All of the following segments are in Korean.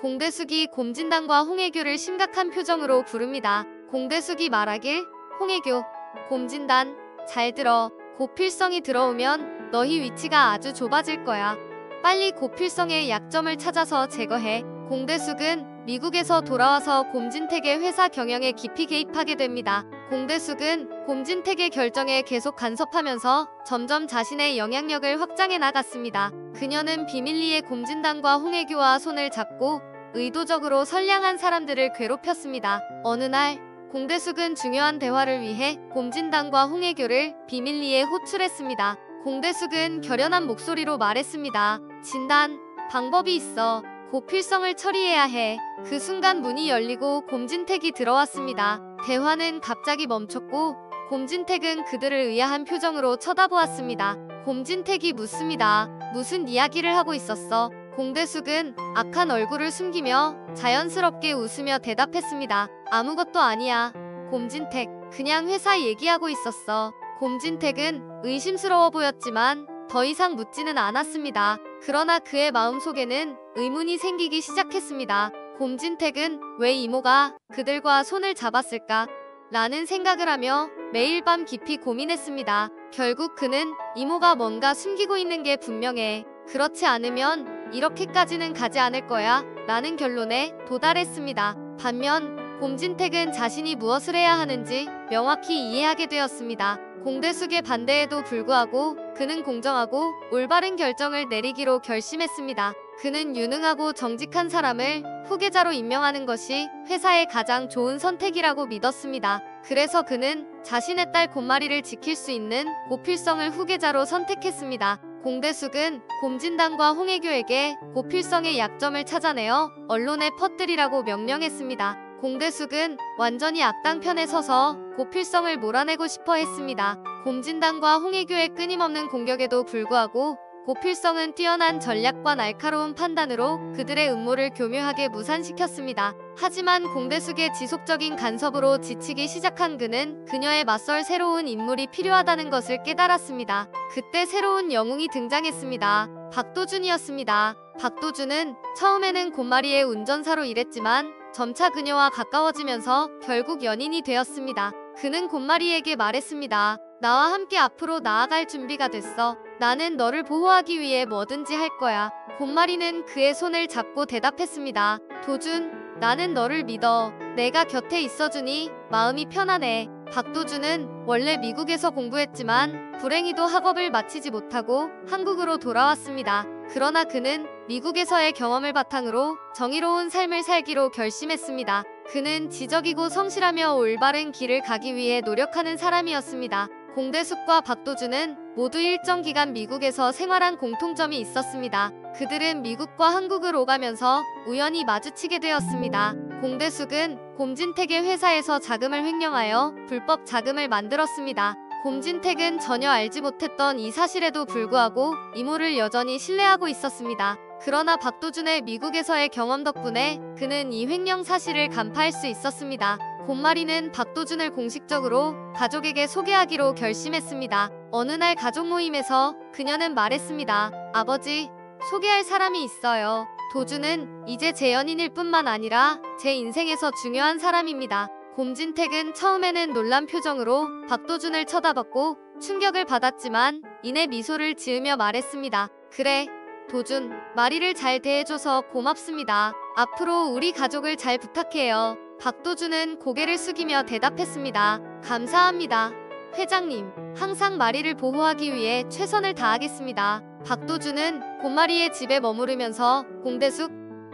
공대숙이 곰진단과 홍혜교를 심각한 표정으로 부릅니다. 공대숙이 말하길, 홍혜교, 곰진단, 잘 들어. 고필성이 들어오면 너희 위치가 아주 좁아질 거야. 빨리 고필성의 약점을 찾아서 제거해. 공대숙은 미국에서 돌아와서 곰진택의 회사 경영에 깊이 개입하게 됩니다. 공대숙은 곰진택의 결정에 계속 간섭하면서 점점 자신의 영향력을 확장해 나갔습니다. 그녀는 비밀리에 곰진단과 홍혜교와 손을 잡고 의도적으로 선량한 사람들을 괴롭혔습니다. 어느 날 공대숙은 중요한 대화를 위해 곰진단과 홍혜교를 비밀리에 호출했습니다. 공대숙은 결연한 목소리로 말했습니다. 진단, 방법이 있어. 고필성을 처리해야 해. 그 순간 문이 열리고 곰진택이 들어왔습니다. 대화는 갑자기 멈췄고 곰진택은 그들을 의아한 표정으로 쳐다보았습니다. 곰진택이 묻습니다. 무슨 이야기를 하고 있었어? 공대숙은 악한 얼굴을 숨기며 자연스럽게 웃으며 대답했습니다. 아무것도 아니야. 곰진택, 그냥 회사 얘기하고 있었어. 곰진택은 의심스러워 보였지만 더 이상 묻지는 않았습니다. 그러나 그의 마음속에는 의문이 생기기 시작했습니다. 곰진택은 왜 이모가 그들과 손을 잡았을까? 라는 생각을 하며 매일 밤 깊이 고민했습니다. 결국 그는 이모가 뭔가 숨기고 있는 게 분명해. 그렇지 않으면 이렇게까지는 가지 않을 거야 라는 결론에 도달했습니다. 반면 곰진택은 자신이 무엇을 해야 하는지 명확히 이해하게 되었습니다. 공대숙의 반대에도 불구하고 그는 공정하고 올바른 결정을 내리기로 결심했습니다. 그는 유능하고 정직한 사람을 후계자로 임명하는 것이 회사의 가장 좋은 선택이라고 믿었습니다. 그래서 그는 자신의 딸 곰마리를 지킬 수 있는 고필성을 후계자로 선택했습니다. 공대숙은 곰진단과 홍혜교에게 고필성의 약점을 찾아내어 언론에 퍼뜨리라고 명령했습니다. 공대숙은 완전히 악당 편에 서서 고필성을 몰아내고 싶어 했습니다. 곰진단과 홍혜교의 끊임없는 공격에도 불구하고 고필성은 뛰어난 전략과 날카로운 판단으로 그들의 음모를 교묘하게 무산시켰습니다. 하지만 공대숙의 지속적인 간섭으로 지치기 시작한 그는 그녀에 맞설 새로운 인물이 필요하다는 것을 깨달았습니다. 그때 새로운 영웅이 등장했습니다. 박도준이었습니다. 박도준은 처음에는 곰마리의 운전사로 일했지만 점차 그녀와 가까워지면서 결국 연인이 되었습니다. 그는 곰마리에게 말했습니다. 나와 함께 앞으로 나아갈 준비가 됐어. 나는 너를 보호하기 위해 뭐든지 할 거야. 곰마리는 그의 손을 잡고 대답했습니다. 도준, 나는 너를 믿어. 내가 곁에 있어주니 마음이 편하네. 박도준은 원래 미국에서 공부했지만 불행히도 학업을 마치지 못하고 한국으로 돌아왔습니다. 그러나 그는 미국에서의 경험을 바탕으로 정의로운 삶을 살기로 결심했습니다. 그는 지적이고 성실하며 올바른 길을 가기 위해 노력하는 사람이었습니다. 공대숙과 박도준은 모두 일정 기간 미국에서 생활한 공통점이 있었습니다. 그들은 미국과 한국을 오가면서 우연히 마주치게 되었습니다. 공대숙은 곰진택의 회사에서 자금을 횡령하여 불법 자금을 만들었습니다. 곰진택은 전혀 알지 못했던 이 사실에도 불구하고 이모를 여전히 신뢰하고 있었습니다. 그러나 박도준의 미국에서의 경험 덕분에 그는 이 횡령 사실을 간파할 수 있었습니다. 곰마리는 박도준을 공식적으로 가족에게 소개하기로 결심했습니다. 어느 날 가족 모임에서 그녀는 말했습니다. 아버지, 소개할 사람이 있어요. 도준은 이제 제 연인일 뿐만 아니라 제 인생에서 중요한 사람입니다. 곰진택은 처음에는 놀란 표정으로 박도준을 쳐다봤고 충격을 받았지만 이내 미소를 지으며 말했습니다. 그래, 도준, 마리를 잘 대해줘서 고맙습니다. 앞으로 우리 가족을 잘 부탁해요. 박도준은 고개를 숙이며 대답했습니다. 감사합니다. 회장님, 항상 마리를 보호하기 위해 최선을 다하겠습니다. 박도준은 곰마리의 집에 머무르면서 공대숙,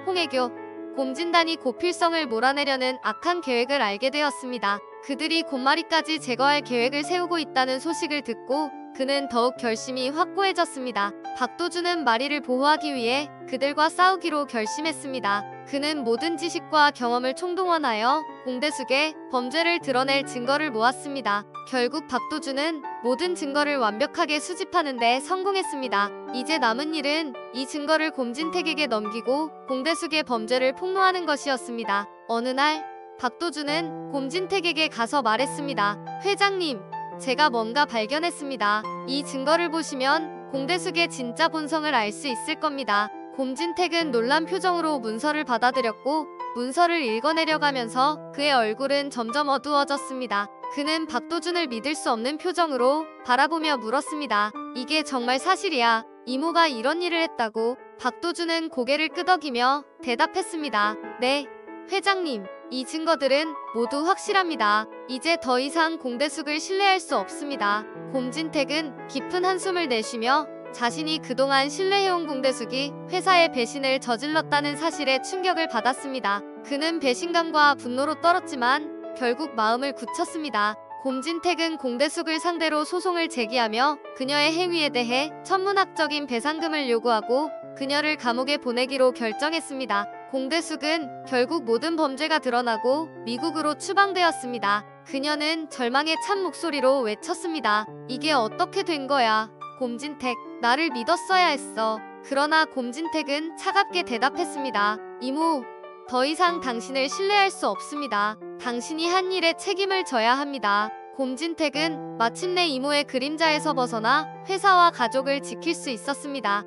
홍혜교, 곰진단이 고필성을 몰아내려는 악한 계획을 알게 되었습니다. 그들이 곰마리까지 제거할 계획을 세우고 있다는 소식을 듣고 그는 더욱 결심이 확고해졌습니다. 박도준은 마리를 보호하기 위해 그들과 싸우기로 결심했습니다. 그는 모든 지식과 경험을 총동원하여 공대숙의 범죄를 드러낼 증거를 모았습니다. 결국 박도준은 모든 증거를 완벽하게 수집하는 데 성공했습니다. 이제 남은 일은 이 증거를 곰진택에게 넘기고 공대숙의 범죄를 폭로하는 것이었습니다. 어느 날 박도준은 곰진택에게 가서 말했습니다. 회장님, 제가 뭔가 발견했습니다. 이 증거를 보시면 공대숙의 진짜 본성을 알 수 있을 겁니다. 곰진택은 놀란 표정으로 문서를 받아들였고 문서를 읽어내려가면서 그의 얼굴은 점점 어두워졌습니다. 그는 박도준을 믿을 수 없는 표정으로 바라보며 물었습니다. 이게 정말 사실이야? 이모가 이런 일을 했다고? 박도준은 고개를 끄덕이며 대답했습니다. 네, 회장님. 이 증거들은 모두 확실합니다. 이제 더 이상 공대숙을 신뢰할 수 없습니다. 곰진택은 깊은 한숨을 내쉬며 자신이 그동안 신뢰해온 공대숙이 회사의 배신을 저질렀다는 사실에 충격을 받았습니다. 그는 배신감과 분노로 떨었지만 결국 마음을 굳혔습니다. 곰진택은 공대숙을 상대로 소송을 제기하며 그녀의 행위에 대해 천문학적인 배상금을 요구하고 그녀를 감옥에 보내기로 결정했습니다. 공대숙은 결국 모든 범죄가 드러나고 미국으로 추방되었습니다. 그녀는 절망의 찬 목소리로 외쳤습니다. 이게 어떻게 된 거야? 곰진택, 나를 믿었어야 했어. 그러나 곰진택은 차갑게 대답했습니다. 이모, 더 이상 당신을 신뢰할 수 없습니다. 당신이 한 일에 책임을 져야 합니다. 곰진택은 마침내 이모의 그림자에서 벗어나 회사와 가족을 지킬 수 있었습니다.